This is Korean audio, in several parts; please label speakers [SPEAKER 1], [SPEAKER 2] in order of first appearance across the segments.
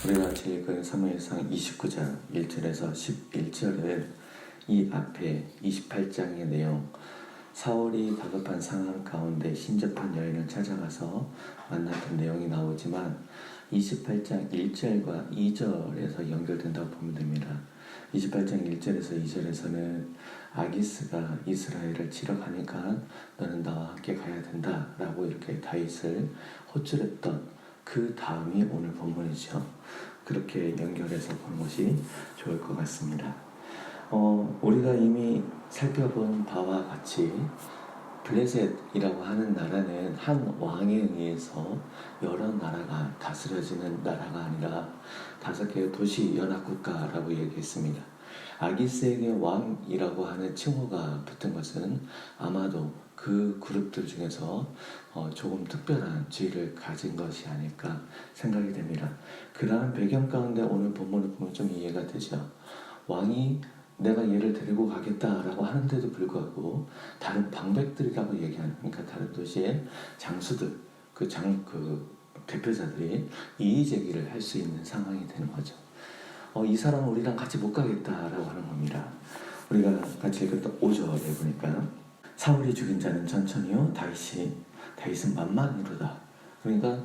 [SPEAKER 1] 우리가 제1 사무엘상 29장 1절에서 11절은 이 앞에 28장의 내용, 사울이 다급한 상황 가운데 신접한 여인을 찾아가서 만났던 내용이 나오지만 28장 1절과 2절에서 연결된다고 보면 됩니다. 28장 1절에서 2절에서는 아기스가 이스라엘을 치러 가니까 너는 나와 함께 가야 된다 라고 이렇게 다윗을 호출했던 그 다음이 오늘 본문이죠. 그렇게 연결해서 보는 것이 좋을 것 같습니다. 우리가 이미 살펴본 바와 같이 블레셋이라고 하는 나라는 한 왕에 의해서 여러 나라가 다스려지는 나라가 아니라 5개의 도시 연합국가라고 얘기했습니다. 아기스에게 왕이라고 하는 칭호가 붙은 것은 아마도 그 그룹들 중에서 조금 특별한 지위를 가진 것이 아닐까 생각이 됩니다. 그러한 배경 가운데 오늘 본문을 보면 좀 이해가 되죠. 왕이 내가 얘를 데리고 가겠다라고 하는데도 불구하고 다른 방백들이라고 얘기하는, 그러니까 다른 도시의 장수들, 그 대표자들이 이의제기를 할 수 있는 상황이 되는 거죠. 이 사람은 우리랑 같이 못 가겠다라고 하는 겁니다. 우리가 같이 읽었던 5절에 보니까 사울이 죽인 자는 천천히요, 다윗은 만만이로다. 그러니까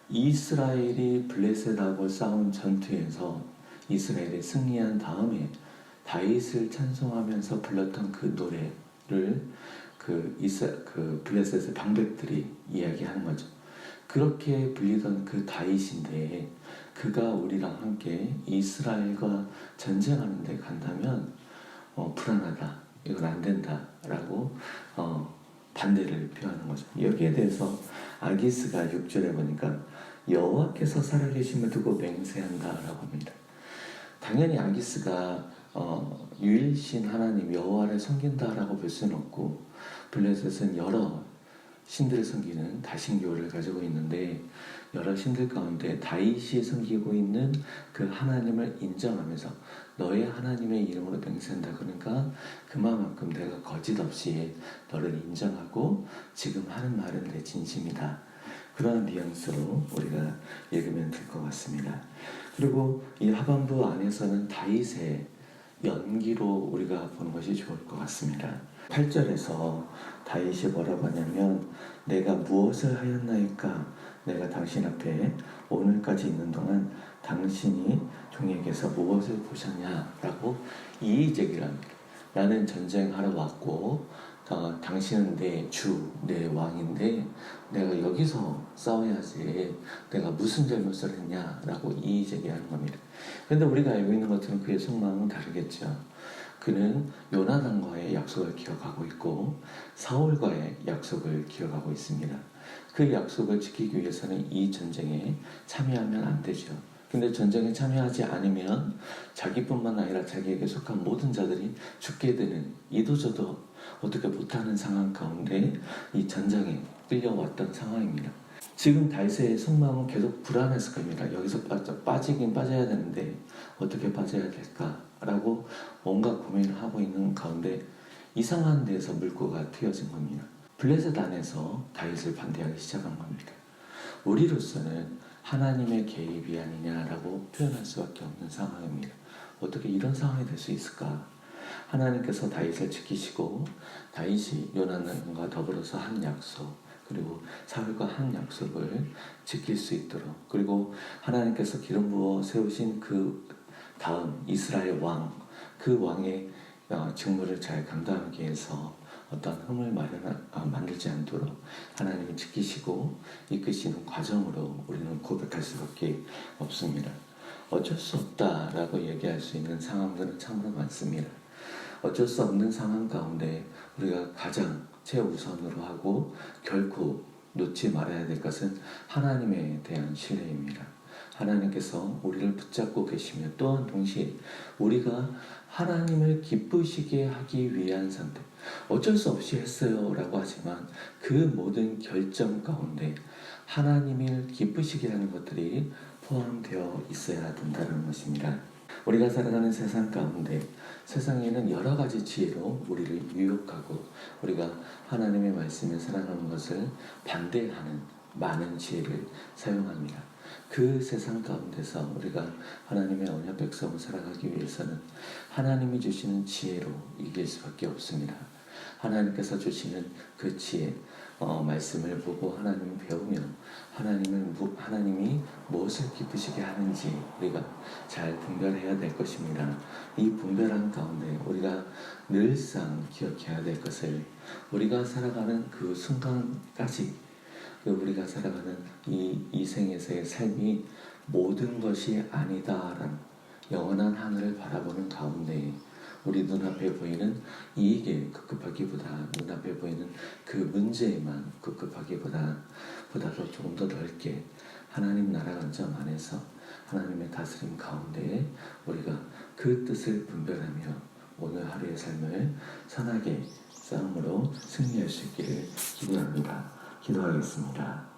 [SPEAKER 1] 이스라엘이 블레셋하고 싸운 전투에서 이스라엘이 승리한 다음에 다윗을 찬송하면서 불렀던 그 노래를 블레셋의 방백들이 이야기하는 거죠. 그렇게 불리던 그 다윗인데 그가 우리랑 함께 이스라엘과 전쟁하는 데 간다면 불안하다, 이건 안 된다 라고 반대를 표하는 거죠. 여기에 대해서 아기스가 6절에 보니까 여호와께서 살아계심을 두고 맹세한다 라고 합니다. 당연히 아기스가 유일신 하나님 여호와를 섬긴다라고 볼 수는 없고, 블레셋은 여러 신들을 섬기는 다신교를 가지고 있는데 여러 신들 가운데 다윗이 섬기고 있는 그 하나님을 인정하면서 너의 하나님의 이름으로 맹세한다. 그러니까 그만큼 내가 거짓없이 너를 인정하고 지금 하는 말은 내 진심이다. 그러한 뉘앙스로 우리가 읽으면 될 것 같습니다. 그리고 이 하반부 안에서는 다윗의 연기로 우리가 보는 것이 좋을 것 같습니다. 8절에서 다윗이 뭐라고 하냐면 내가 무엇을 하였나이까 내가 당신 앞에 오늘까지 있는 동안 당신이 종에게서 무엇을 보셨냐라고 이의제기를 합니다. 나는 전쟁하러 왔고 당신은 내 주, 내 왕인데 내가 여기서 싸워야지 내가 무슨 잘못을 했냐라고 이의제기하는 겁니다. 그런데 우리가 알고 있는 것처럼 그의 속마음은 다르겠죠. 그는 요나단과의 약속을 기억하고 있고 사울과의 약속을 기억하고 있습니다. 그 약속을 지키기 위해서는 이 전쟁에 참여하면 안 되죠. 근데 전쟁에 참여하지 않으면 자기뿐만 아니라 자기에게 속한 모든 자들이 죽게 되는, 이도저도 어떻게 못하는 상황 가운데 이 전장에 끌려왔던 상황입니다. 지금 다윗의 속마음은 계속 불안했을 겁니다. 여기서 빠지긴 빠져야 되는데 어떻게 빠져야 될까라고 온갖 고민을 하고 있는 가운데 이상한 데서 물꼬가 트여진 겁니다. 블레셋 안에서 다윗을 반대하기 시작한 겁니다. 우리로서는 하나님의 개입이 아니냐라고 표현할 수밖에 없는 상황입니다. 어떻게 이런 상황이 될 수 있을까? 하나님께서 다윗을 지키시고 다윗이 요나단과 더불어서 한 약속, 그리고 사울과 한 약속을 지킬 수 있도록, 그리고 하나님께서 기름 부어 세우신 그 다음 이스라엘 왕, 그 왕의 직무를 잘 감당하기 위해서 어떤 흠을 만들지 않도록 하나님이 지키시고 이끄시는 과정으로 우리는 고백할 수밖에 없습니다. 어쩔 수 없다라고 얘기할 수 있는 상황들은 참으로 많습니다. 어쩔 수 없는 상황 가운데 우리가 가장 최우선으로 하고 결코 놓지 말아야 될 것은 하나님에 대한 신뢰입니다. 하나님께서 우리를 붙잡고 계시며 또한 동시에 우리가 하나님을 기쁘시게 하기 위한 선택, 어쩔 수 없이 했어요 라고 하지만 그 모든 결정 가운데 하나님을 기쁘시게 하는 것들이 포함되어 있어야 된다는 것입니다. 우리가 살아가는 세상 가운데 세상에는 여러 가지 지혜로 우리를 유혹하고 우리가 하나님의 말씀을 살아가는 것을 반대하는 많은 지혜를 사용합니다. 그 세상 가운데서 우리가 하나님의 언약 백성을 살아가기 위해서는 하나님이 주시는 지혜로 이길 수밖에 없습니다. 하나님께서 주시는 그 지혜, 말씀을 보고 하나님을 배우며 하나님이 무엇을 기쁘시게 하는지 우리가 잘 분별해야 될 것입니다. 이 분별한 가운데 우리가 늘상 기억해야 될 것을, 우리가 살아가는 그 순간까지, 우리가 살아가는 이 생에서의 삶이 모든 것이 아니다라는 영원한 하늘을 바라보는 가운데 우리 눈앞에 보이는 이익에 급급하기보다, 눈앞에 보이는 그 문제에만 급급하기보다도 조금 더 넓게 하나님 나라 관점 안에서 하나님의 다스림 가운데 우리가 그 뜻을 분별하며 오늘 하루의 삶을 선하게 싸움으로 승리할 수 있기를 기도합니다. 기도하겠습니다.